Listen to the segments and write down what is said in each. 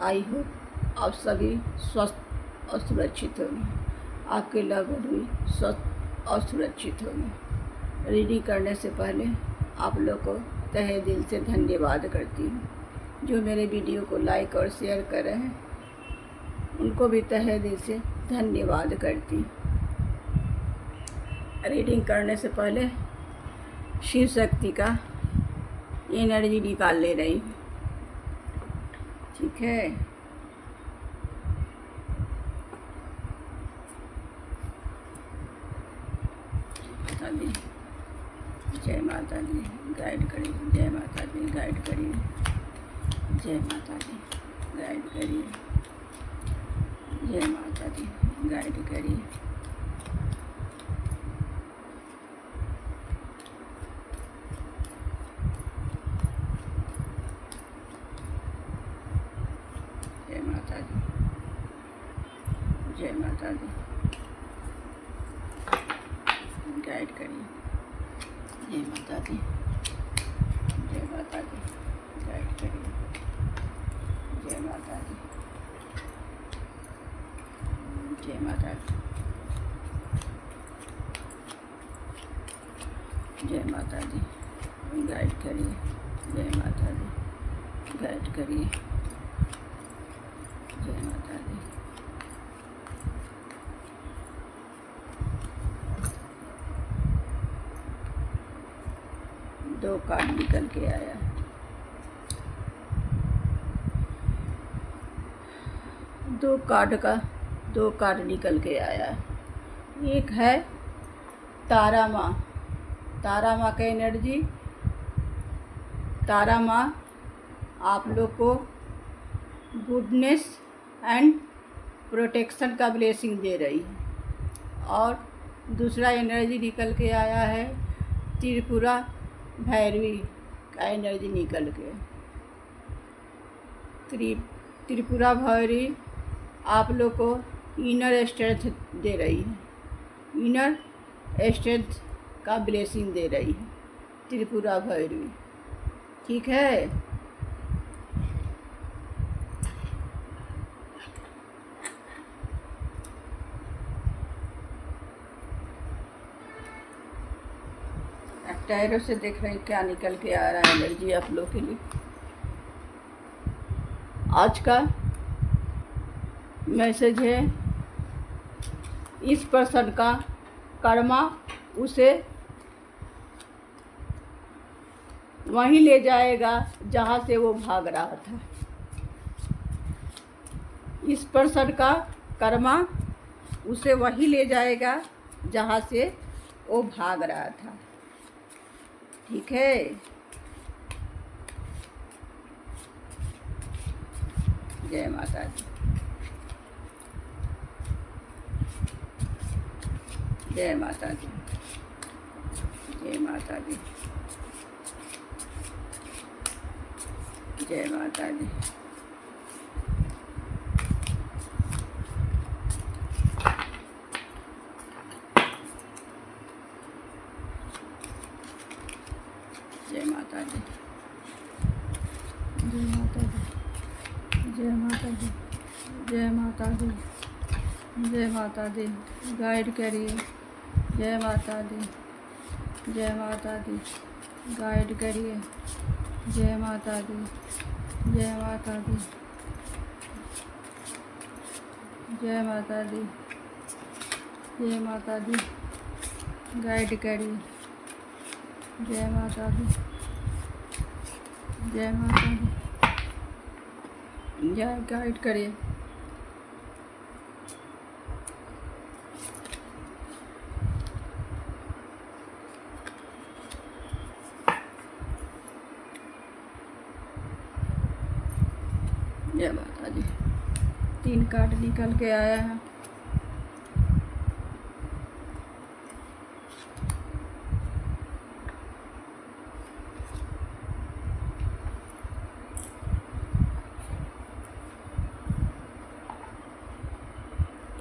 I hope आप सभी स्वस्थ और सुरक्षित होंगे, आपके लव भी स्वस्थ और सुरक्षित होंगे। रीडिंग करने से पहले आप लोग को तहे दिल से धन्यवाद करती हूँ। जो मेरे वीडियो को लाइक और शेयर कर रहे हैं उनको भी तहे दिल से धन्यवाद करती हूँ। रीडिंग करने से पहले शिव शक्ति का एनर्जी निकाल ले रही हूँ, ठीक है। माता दी, जय माता दी, गाइड करिए। जय माता दी, गाइड करिए। जय माता दी, गाइड करिए। जय माता दी, गाइड करिए। जय माता दी, जय माता दी, गाइड करिए। जय माता दी, जय माता दी, गाइड करिए। जय माता दी, जय माता दी, जय माता दी, गाइड करिए। जय माता दी, गाइड करिए। जय माता दी। दो कार्ड निकल के आया। दो कार्ड निकल के आया। एक है तारा माँ। तारा माँ का एनर्जी। तारा माँ आप लोग को गुडनेस एंड प्रोटेक्शन का ब्लेसिंग दे रही है। और दूसरा एनर्जी निकल के आया है त्रिपुरा भैरवी का एनर्जी निकल के। त्रिपुरा भैरवी आप लोग को इनर स्ट्रेंथ दे रही है, इनर स्ट्रेंथ का ब्लेसिंग दे रही है त्रिपुरा भैरवी, ठीक है। टैरो से देख रहे हैं क्या निकल के आ रहा है एनर्जी आप लोग के लिए। आज का मैसेज है, इस पर्सन का कर्मा उसे वहीं ले जाएगा जहाँ से वो भाग रहा था। इस पर्सन का कर्मा उसे वहीं ले जाएगा जहाँ से वो भाग रहा था, ठीक है। जय माता दी, जय माता दी, जय माता दी, जय माता दी। जय माता दी, जय माता दी, जय माता दी, जय माता दी, जय माता दी, गाइड करिए। जय माता दी, जय माता दी, गाइड करिए। जय माता दी, जय माता दी, जय माता दी, जय माता दी, गाइड करिए। जय माता दी, जय माता दी, जय गाइड करिए। जय माता दी। 3 कार्ड निकल के आया है।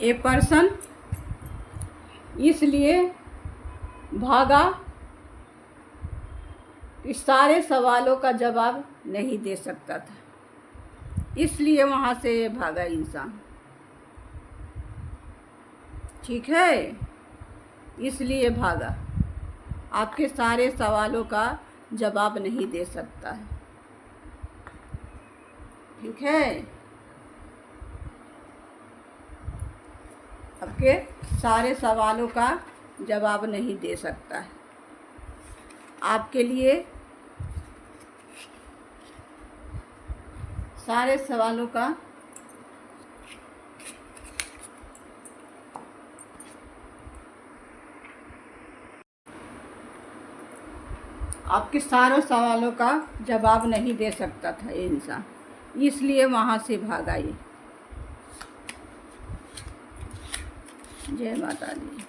ये पर्सन इसलिए भागा कि सारे सवालों का जवाब नहीं दे सकता था। इसलिए वहाँ से ये भागा इंसान। ठीक है, इसलिए भागा। आपके सारे सवालों का जवाब नहीं दे सकता है। ठीक है, आपके सारे सवालों का जवाब नहीं दे सकता है। आपके लिए सारे सवालों का आपके सारे सवालों का जवाब नहीं दे सकता था ये इंसान, इसलिए वहाँ से भागा ये। जय माता दी।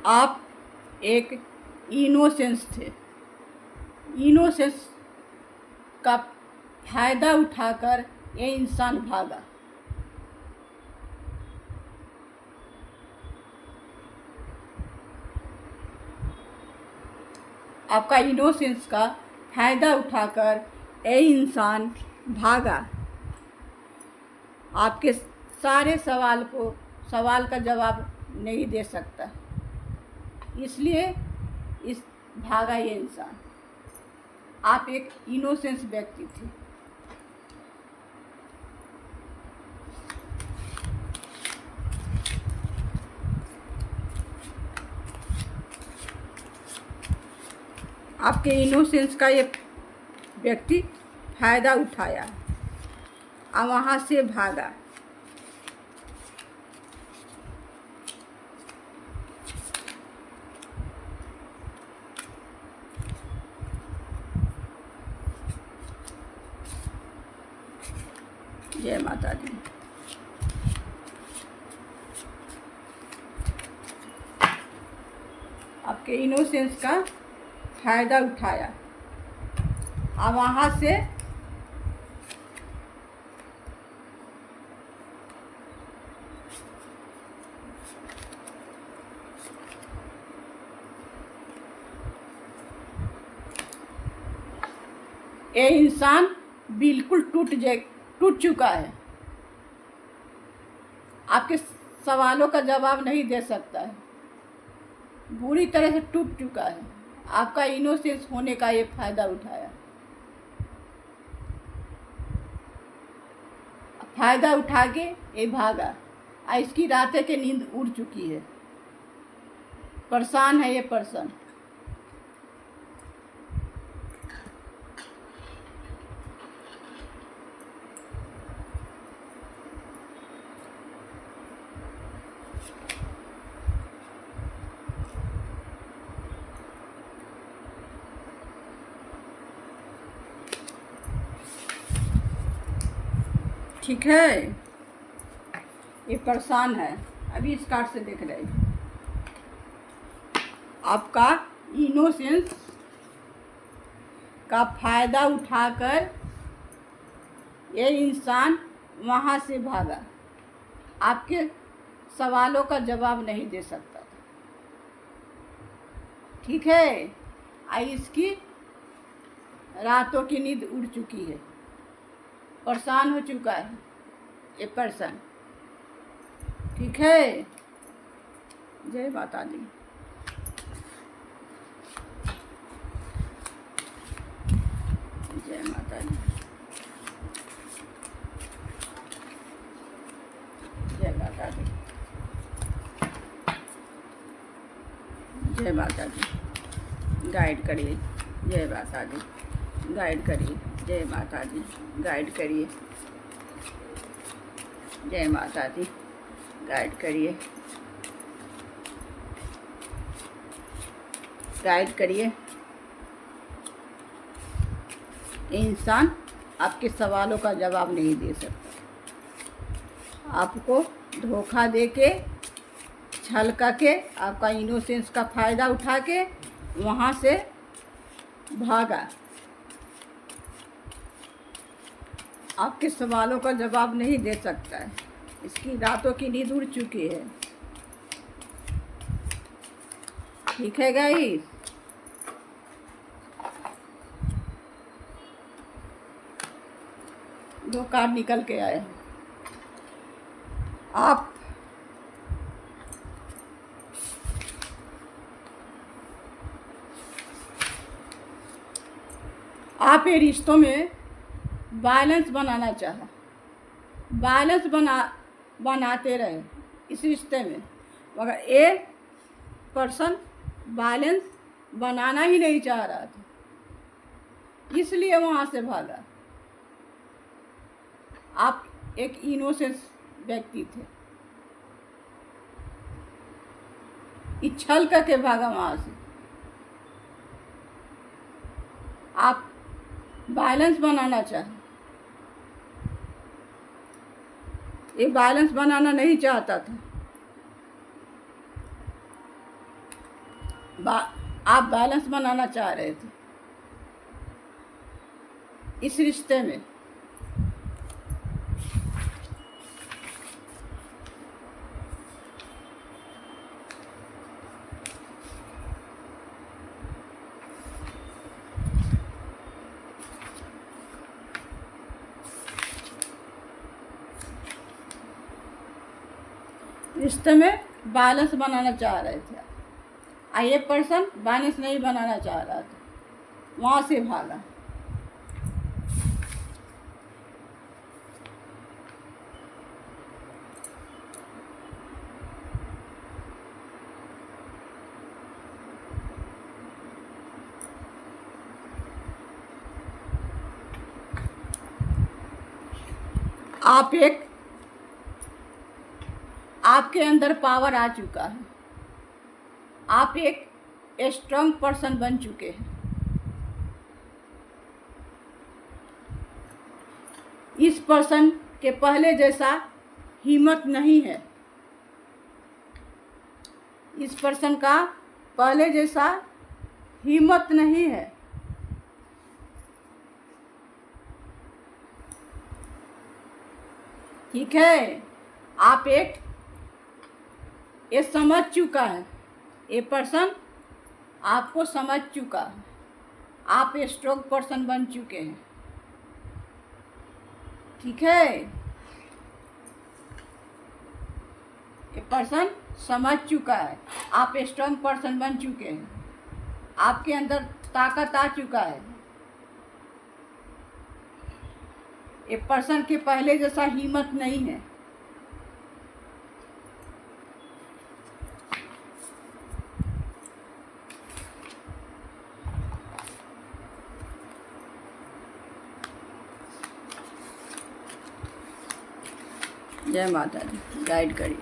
आप एक इनोसेंस थे। इनोसेंस का फायदा उठाकर ये इंसान भागा। आपका इनोसेंस का फायदा उठाकर ये इंसान भागा। आपके सारे सवाल का जवाब नहीं दे सकता, इसलिए इस भागा ये इंसान। आप एक इनोसेंस व्यक्ति थे। आपके इनोसेंस का ये व्यक्ति फायदा उठाया और वहाँ से भागा। जय माता दी। आपके इनोसेंस का फायदा उठाया और वहाँ से ये इंसान बिल्कुल टूट चुका है। आपके सवालों का जवाब नहीं दे सकता है, बुरी तरह से टूट चुका है। आपका इनोसेंस होने का ये फायदा उठाया। फायदा उठा के ये भागा और इसकी रातें की नींद उड़ चुकी है। परेशान है ये पर्सन। ठीक है, ये परेशान है। अभी इस कार्ड से देख रहे हैं। आपका इनोसेंस का फायदा उठाकर ये इंसान वहाँ से भागा। आपके सवालों का जवाब नहीं दे सकता था। ठीक है, इसकी रातों की नींद उड़ चुकी है। परेशान हो चुका है ये पर्सन। ठीक है, जय माता दी। जय माता दी। जय माता दी। जय माता दी। गाइड करिए। जय माता दी। गाइड करिए। जय माता दी। गाइड करिए। जय माता दी। गाइड करिए। गाइड करिए। इंसान आपके सवालों का जवाब नहीं दे सकता। आपको धोखा दे के, छल के, आपका इनोसेंस का फ़ायदा उठा के वहाँ से भागा। आपके सवालों का जवाब नहीं दे सकता है। इसकी रातों की नींद उड़ चुकी है। ठीक है गाइस, दो कार्ड निकल के आए। आप ये रिश्तों में बैलेंस बनाना चाहे, बैलेंस बनाते रहे इस रिश्ते में, मगर एक पर्सन बैलेंस बनाना ही नहीं चाह रहा था, इसलिए वहाँ से भागा। आप एक इनोसेंस व्यक्ति थे, छल करके भागा वहाँ से। आप बैलेंस बनाना चाहे, ये बैलेंस बनाना नहीं चाहता था। आप बैलेंस बनाना चाह रहे थे इस रिश्ते में। रिश्ते में बैलेंस बनाना चाह रहे थे, ये पर्सन बैलेंस नहीं बनाना चाह रहा था, वहाँ से भागा। आपके अंदर पावर आ चुका है। आप एक स्ट्रांग पर्सन बन चुके हैं। इस पर्सन के पहले जैसा हिम्मत नहीं है। इस पर्सन का पहले जैसा हिम्मत नहीं है। ठीक है, आप ये समझ चुका है, ये पर्सन आपको समझ चुका है। आप एक स्ट्रांग पर्सन बन चुके हैं। ठीक है, ये पर्सन समझ चुका है, आप एक स्ट्रांग पर्सन बन चुके हैं। आपके अंदर ताकत आ चुका है। ये पर्सन के पहले जैसा हिम्मत नहीं है। जय माता दी, गाइड करिए।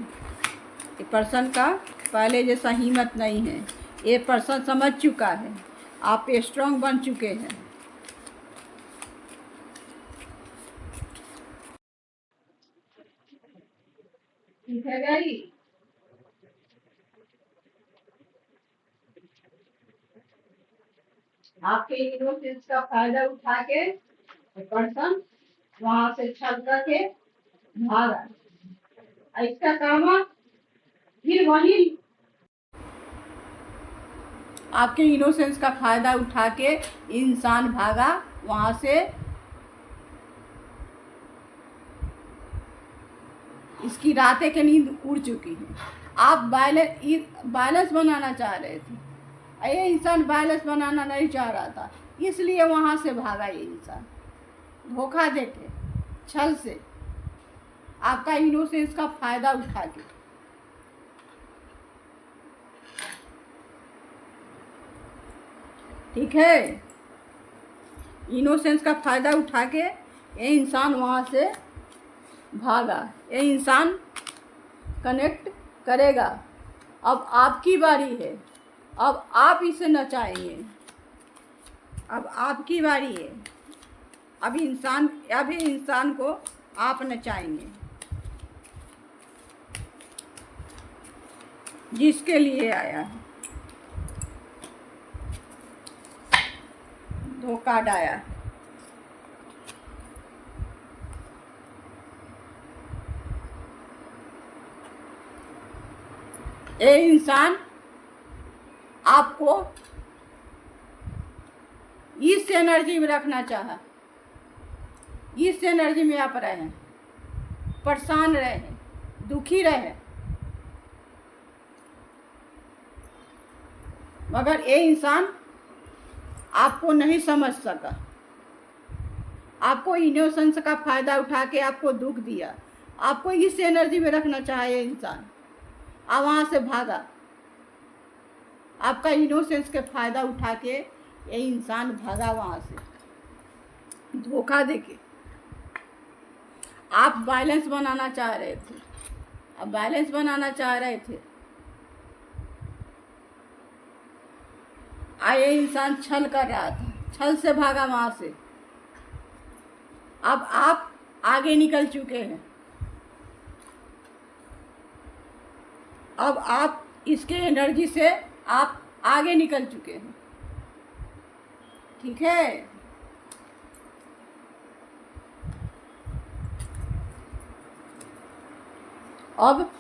ये पर्सन का पहले जैसा हिम्मत नहीं है। ये पर्सन समझ चुका है, आप स्ट्रांग बन चुके हैं। ठीक है गाइस, आपके इनोसेंस का फायदा उठा के पर्सन वहां से छल करके भागा। इसका काम फिर वही आपके इनोसेंस का फायदा उठा के इंसान भागा वहां से। इसकी रातें की नींद उड़ चुकी है। आप बैलेंस बनाना चाह रहे थे, ये इंसान बैलेंस बनाना नहीं चाह रहा था, इसलिए वहाँ से भागा। ये इंसान धोखा देके, छल से, आपका इनोसेंस का फायदा उठा के। ठीक है, इनोसेंस का फायदा उठा के ये इंसान वहाँ से भागा। ये इंसान कनेक्ट करेगा। अब आपकी बारी है, अब आप इसे नचाएंगे। अब आपकी बारी है। अभी इंसान को आप नचाएंगे, जिसके लिए आया है, धोखा डाया। ये इंसान आपको इस एनर्जी में रखना चाहा, इस एनर्जी में आप रहे, परेशान रहे, दुखी रहे, मगर ये इंसान आपको नहीं समझ सका। आपको इनोसेंस का फ़ायदा उठा के आपको दुख दिया, आपको इस एनर्जी में रखना चाहा ये इंसान, आप वहाँ से भागा। आपका इनोसेंस के फ़ायदा उठा के ये इंसान भागा वहाँ से, धोखा देके। आप बैलेंस बनाना चाह रहे थे, आप बैलेंस बनाना चाह रहे थे, ये इंसान छल कर रहा था, छल से भागा वहाँ से। अब आप आगे निकल चुके हैं, अब आप इसके एनर्जी से आप आगे निकल चुके हैं, ठीक है। अब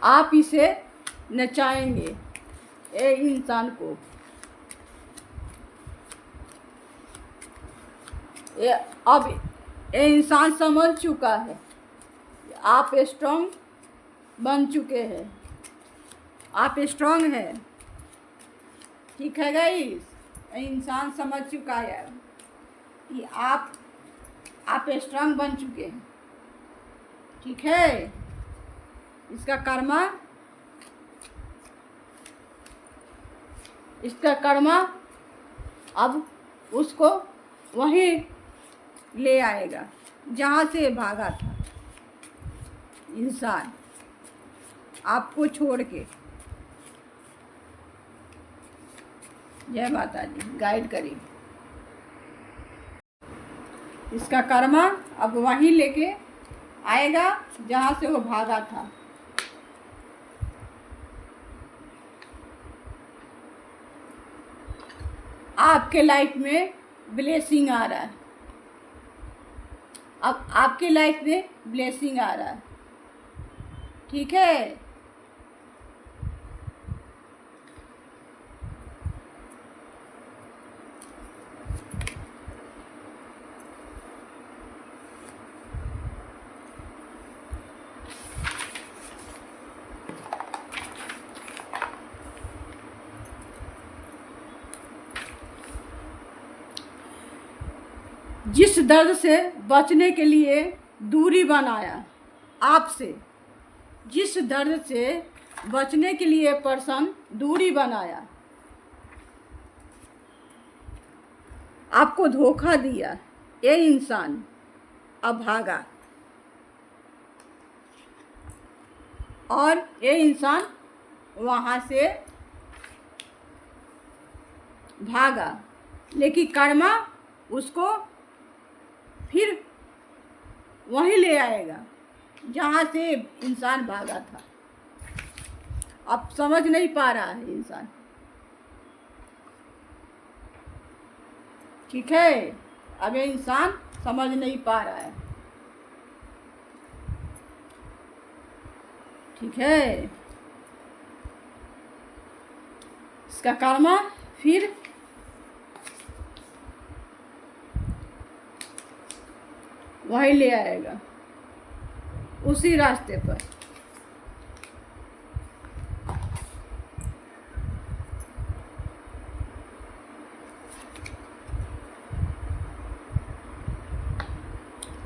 आप इसे नचाएंगे, ये इंसान को। अब ये इंसान समझ चुका है, आप स्ट्रॉन्ग बन चुके हैं, आप स्ट्रॉन्ग हैं, ठीक है गाइस। इंसान समझ चुका है कि आप स्ट्रॉन्ग बन चुके हैं, ठीक है। इसका कर्मा अब उसको वहीं ले आएगा जहाँ से भागा था इंसान, आपको छोड़ के। जय माता दी, गाइड करिए। इसका कर्मा अब वहीं लेके आएगा जहाँ से वो भागा था। आपके लाइफ में ब्लेसिंग आ रहा है, अब आपके लाइफ में ब्लेसिंग आ रहा है, ठीक है। जिस दर्द से बचने के लिए दूरी बनाया आपसे, जिस दर्द से बचने के लिए पर्सन दूरी बनाया, आपको धोखा दिया, ये इंसान अब भागा। और ये इंसान वहाँ से भागा, लेकिन कर्मा उसको फिर वहीं ले आएगा जहाँ से इंसान भागा था। अब समझ नहीं पा रहा है इंसान, ठीक है। अब ये इंसान समझ नहीं पा रहा है, ठीक है। इसका कर्मा फिर वहीं ले आएगा, उसी रास्ते पर।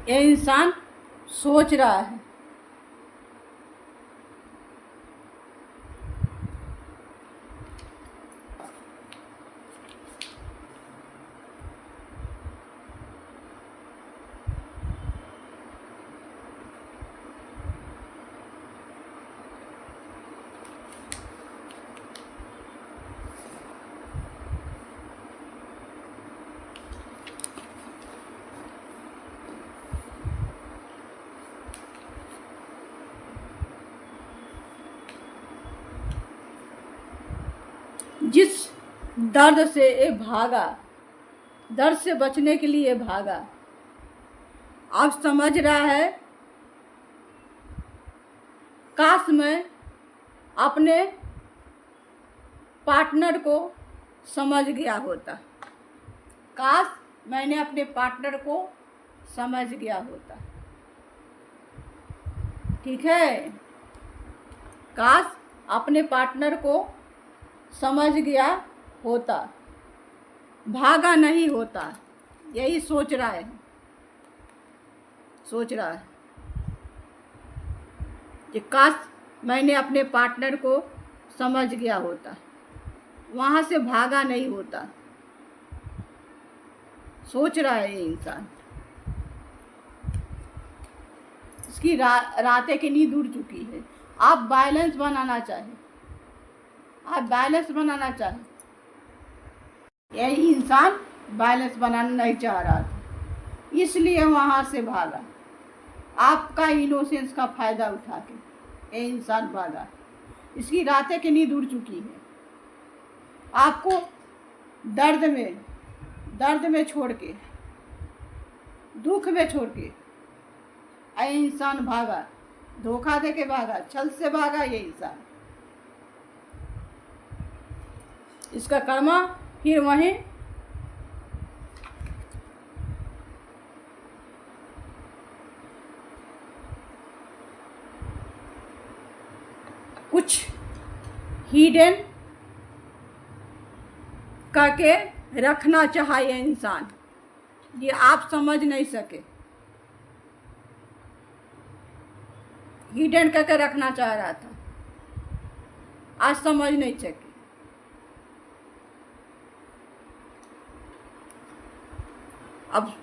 ये इंसान सोच रहा है, जिस दर्द से ये भागा, दर्द से बचने के लिए भागा, अब समझ रहा है काश मैं अपने पार्टनर को समझ गया होता, काश मैंने अपने पार्टनर को समझ गया होता। ठीक है, काश अपने पार्टनर को समझ गया होता, भागा नहीं होता। यही सोच रहा है कि काश मैंने अपने पार्टनर को समझ गया होता, वहाँ से भागा नहीं होता। सोच रहा है ये इंसान। इसकी रातें की नींद उड़ चुकी है। आप बैलेंस बनाना चाहें, यही इंसान बैलेंस बनाना नहीं चाह रहा था, इसलिए वहाँ से भागा। आपका इनोसेंस का फ़ायदा उठा के ये इंसान भागा। इसकी रातें की नींद उड़ चुकी है। आपको दर्द में छोड़ के, दुख में छोड़ के ये इंसान भागा, धोखा दे के भागा, छल से भागा ये इंसान। इसका कर्मा फिर वहीं कुछ हिडन करके रखना चाहा ये इंसान, ये आप समझ नहीं सके। हिडन करके रखना चाह रहा था, आज समझ नहीं सके। अब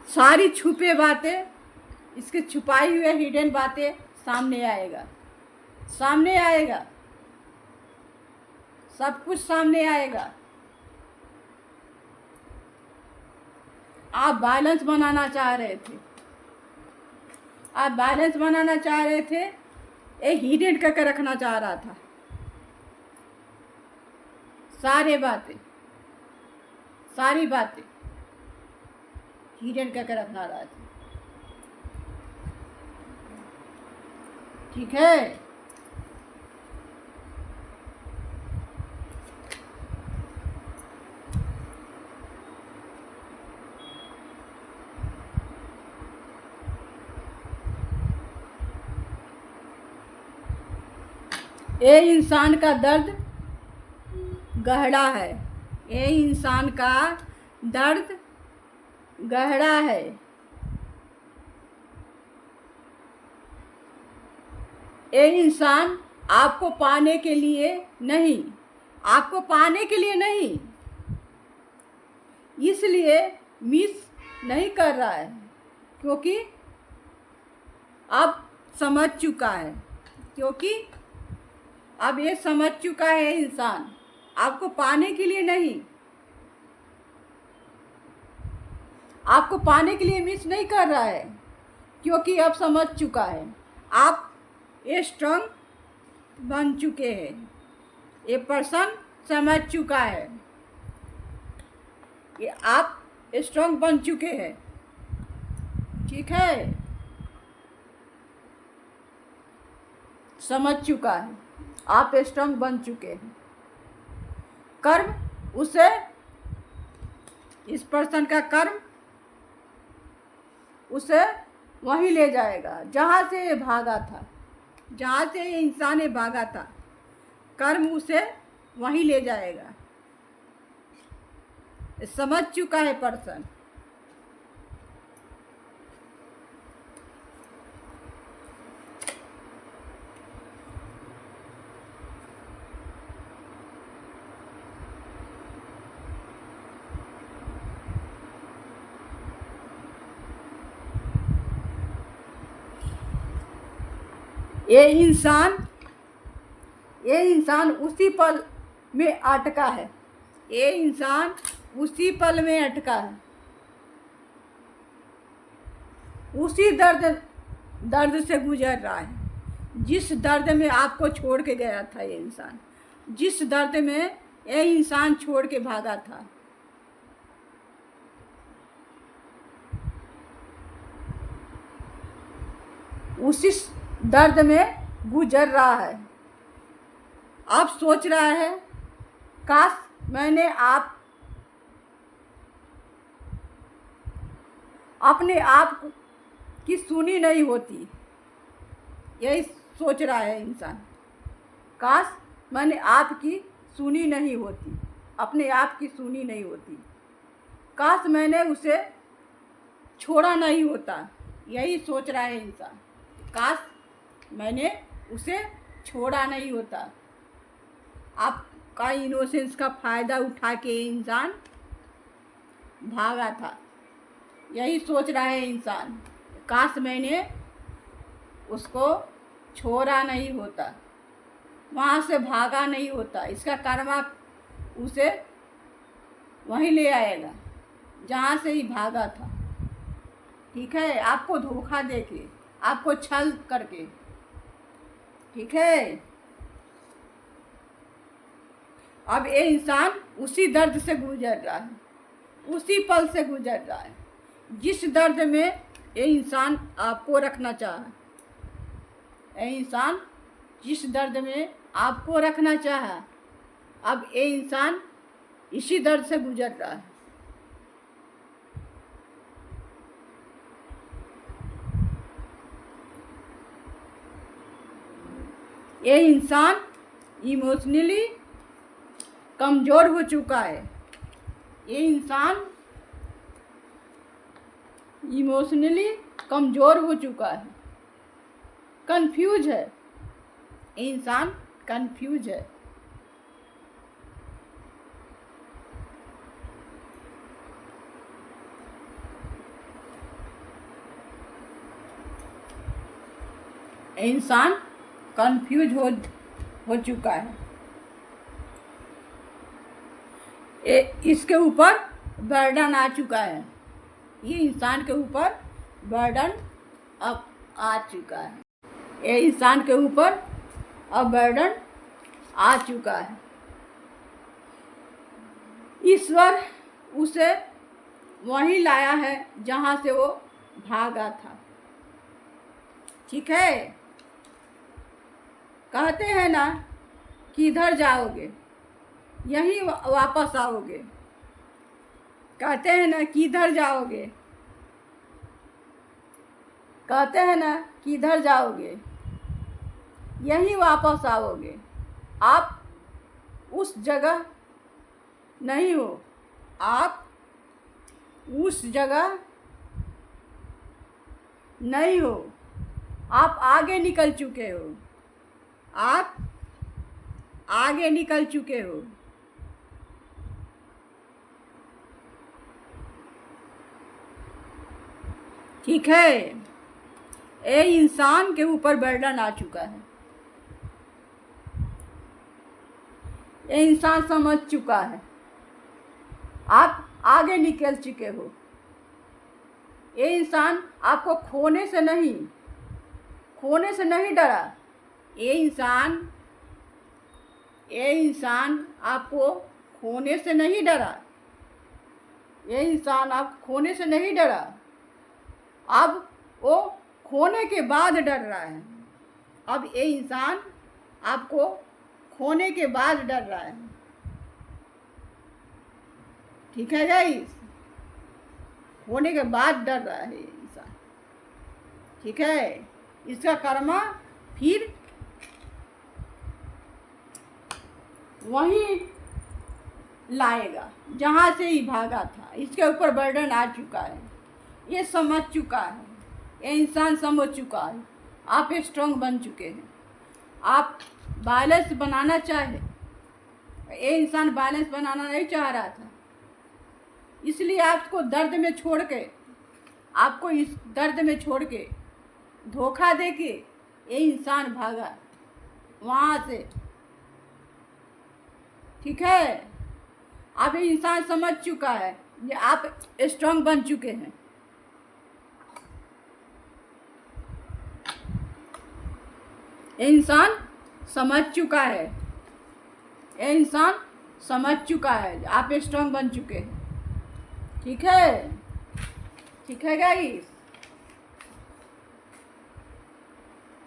सारी छुपे बातें, इसके छुपाई हुए हिडन बातें सामने आएगा, सब कुछ सामने आएगा। आप बैलेंस बनाना चाह रहे थे, ये हिडन करके रखना चाह रहा था। सारी बातें हिडन करके रखना रहा था। ठीक है, ये इंसान का दर्द गहरा है, ये इंसान का दर्द गहरा है। ये इंसान आपको पाने के लिए नहीं, इसलिए मिस नहीं कर रहा है, क्योंकि अब समझ चुका है, इंसान आपको पाने के लिए नहीं, आपको पाने के लिए मिस नहीं कर रहा है, क्योंकि अब समझ चुका है। आप स्ट्रांग बन चुके हैं, ये पर्सन समझ चुका है कि आप स्ट्रांग बन चुके हैं। ठीक है, समझ चुका है, आप स्ट्रांग बन चुके हैं। कर्म उसे, इस पर्सन का कर्म उसे वहीं ले जाएगा जहाँ से ये भागा था, जहाँ से ये इंसान ये भागा था। कर्म उसे वहीं ले जाएगा, समझ चुका है पर्सन। ये इंसान उसी पल में अटका है, उसी दर्द से गुजर रहा है, जिस दर्द में आपको छोड़ के गया था ये इंसान। जिस दर्द में ये इंसान छोड़ के भागा था। उसी दर्द में गुजर रहा है। अब सोच रहा है, काश मैंने अपने आप की सुनी नहीं होती। यही सोच रहा है इंसान, काश मैंने आपकी सुनी नहीं होती, अपने आप की सुनी नहीं होती, काश मैंने उसे छोड़ा नहीं होता। यही सोच रहा है इंसान, काश मैंने उसे छोड़ा नहीं होता। आपका इनोसेंस का फ़ायदा उठा के इंसान भागा था। यही सोच रहा है इंसान, काश मैंने उसको छोड़ा नहीं होता, वहाँ से भागा नहीं होता। इसका कर्मा उसे वहीं ले आएगा जहाँ से ही भागा था। ठीक है, आपको धोखा देके, आपको छल करके। ठीक है, अब ये इंसान उसी दर्द से गुजर रहा है, उसी पल से गुजर रहा है जिस दर्द में ये इंसान आपको रखना चाहा। ये इंसान जिस दर्द में आपको रखना चाहा, अब ये इंसान इसी दर्द से गुजर रहा है। ये इंसान इमोशनली कमज़ोर हो चुका है। ये इंसान इमोशनली कमज़ोर हो चुका है, कंफ्यूज है। ये इंसान कंफ्यूज है। ये इंसान कंफ्यूज हो चुका है। इसके ऊपर बर्डन आ चुका है। ये इंसान के ऊपर बर्डन अब आ चुका है। ये इंसान के ऊपर अब बर्डन आ चुका है। ईश्वर उसे वहीं लाया है जहाँ से वो भागा था। ठीक है, कहते हैं ना, किधर जाओगे यहीं वापस आओगे। कहते हैं ना, किधर जाओगे, कहते हैं ना, किधर जाओगे यहीं वापस आओगे। आप उस जगह नहीं हो, आप उस जगह नहीं हो, आप आगे निकल चुके हो, आप आगे निकल चुके हो। ठीक है, ये इंसान के ऊपर बर्डन आ चुका है। ये इंसान समझ चुका है, आप आगे निकल चुके हो। ये इंसान आपको खोने से नहीं डरा। ये इंसान आपको खोने से नहीं डरा। ये इंसान आप खोने से नहीं डरा, अब वो खोने के बाद डर रहा है। अब ये इंसान आपको खोने के बाद डर रहा है। ठीक है गाइस, खोने के बाद डर रहा है ये इंसान। ठीक है, इसका कर्मा फिर वहीं लाएगा जहाँ से ही भागा था। इसके ऊपर बर्डन आ चुका है, ये समझ चुका है, ये इंसान समझ चुका है। आप स्ट्रांग बन चुके हैं। आप बैलेंस बनाना चाहे, ये इंसान बैलेंस बनाना नहीं चाह रहा था, इसलिए आपको इस दर्द में छोड़ के धोखा दे के ये इंसान भागा वहाँ से। ठीक है, अब ये इंसान समझ चुका है, ये आप स्ट्रांग बन चुके हैं। ये इंसान समझ चुका है, ये इंसान समझ चुका है, आप स्ट्रांग बन चुके हैं। ठीक है, ठीक है गाइस।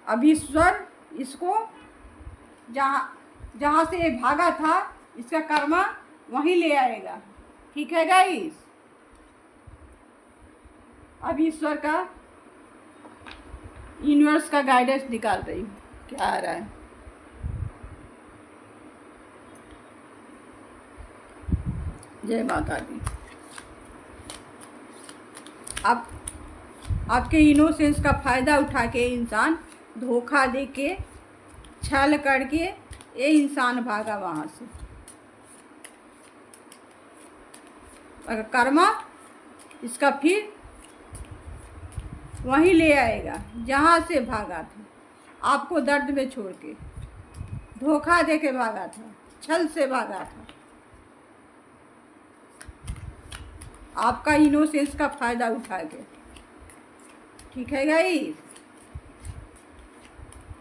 अब ईश्वर इसको जहाँ से ये भागा था, इसका कर्मा वहीं ले आएगा। ठीक है गाइस। अब ईश्वर का, यूनिवर्स का गाइडेंस निकाल रही हूँ, क्या आ रहा है। जय माता दी। अब आपके इनोसेंस का फ़ायदा उठा के इंसान धोखा दे के, छल करके ये इंसान भागा वहाँ से। अगर कर्मा इसका फिर वहीं ले आएगा जहाँ से भागा था, आपको दर्द में छोड़ के, धोखा दे के भागा था, छल से भागा था। आपका इनोसेंस का फ़ायदा उठा के। ठीक है गाइस।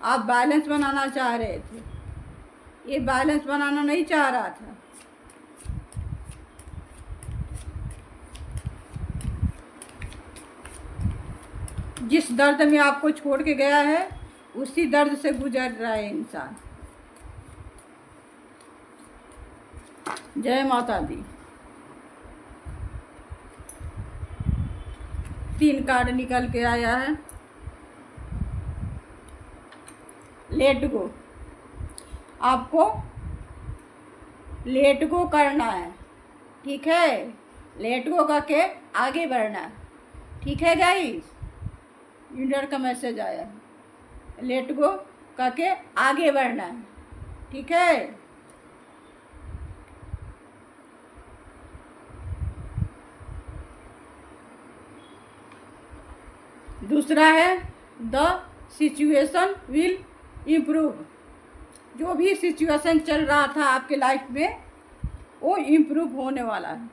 आप बैलेंस बनाना चाह रहे थे, ये बैलेंस बनाना नहीं चाह रहा था। जिस दर्द में आपको छोड़ के गया है, उसी दर्द से गुजर रहा है इंसान। जय माता दी। 3 कार्ड निकल के आया है। Let go. आपको लेट गो करना है। ठीक है, लेट गो करके आगे बढ़ना है। ठीक है गाइस, यूनिवर्स का मैसेज आया है, लेट गो करके आगे बढ़ना है। ठीक है। दूसरा है द सिचुएशन विल इम्प्रूव। जो भी सिचुएशन चल रहा था आपके लाइफ में, वो इम्प्रूव होने वाला है।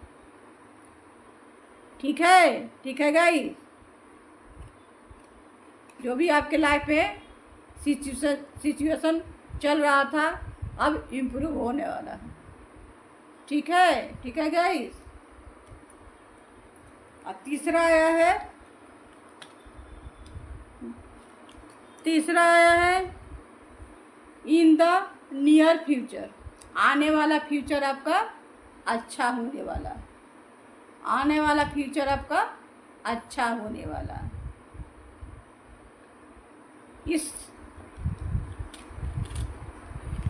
ठीक है, ठीक है गाइस। जो भी आपके लाइफ में सिचुएशन चल रहा था, अब इम्प्रूव होने वाला है। ठीक है, ठीक है गाइस। अब तीसरा आया है इन द नियर फ्यूचर। आने वाला फ्यूचर आपका अच्छा होने वाला है। आने वाला फ्यूचर आपका अच्छा होने वाला है। इस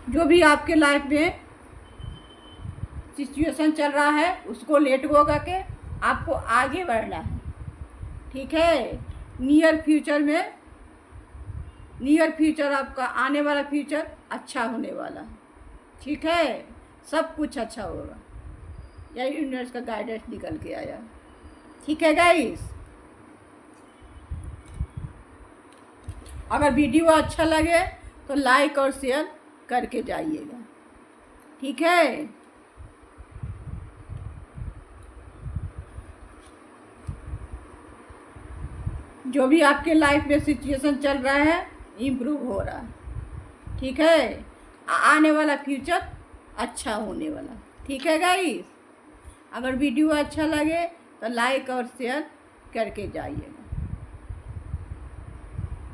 जो भी आपके लाइफ में सिचुएशन चल रहा है, उसको लेट गो करके आपको आगे बढ़ना है। ठीक है। नियर फ्यूचर आपका, आने वाला फ्यूचर अच्छा होने वाला है। ठीक है, सब कुछ अच्छा होगा। यही यूनिवर्स का गाइडेंस निकल के आया। ठीक है गाइस। अगर वीडियो अच्छा लगे तो लाइक और शेयर करके जाइएगा। ठीक है। जो भी आपके लाइफ में सिचुएशन चल रहा है, इम्प्रूव हो रहा है। ठीक है। आने वाला फ्यूचर अच्छा होने वाला। ठीक है गाइस। अगर वीडियो अच्छा लगे तो लाइक और शेयर करके जाइएगा।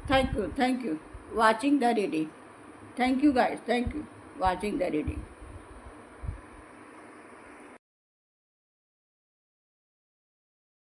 Thank you watching the reading. Thank you guys, thank you watching the reading.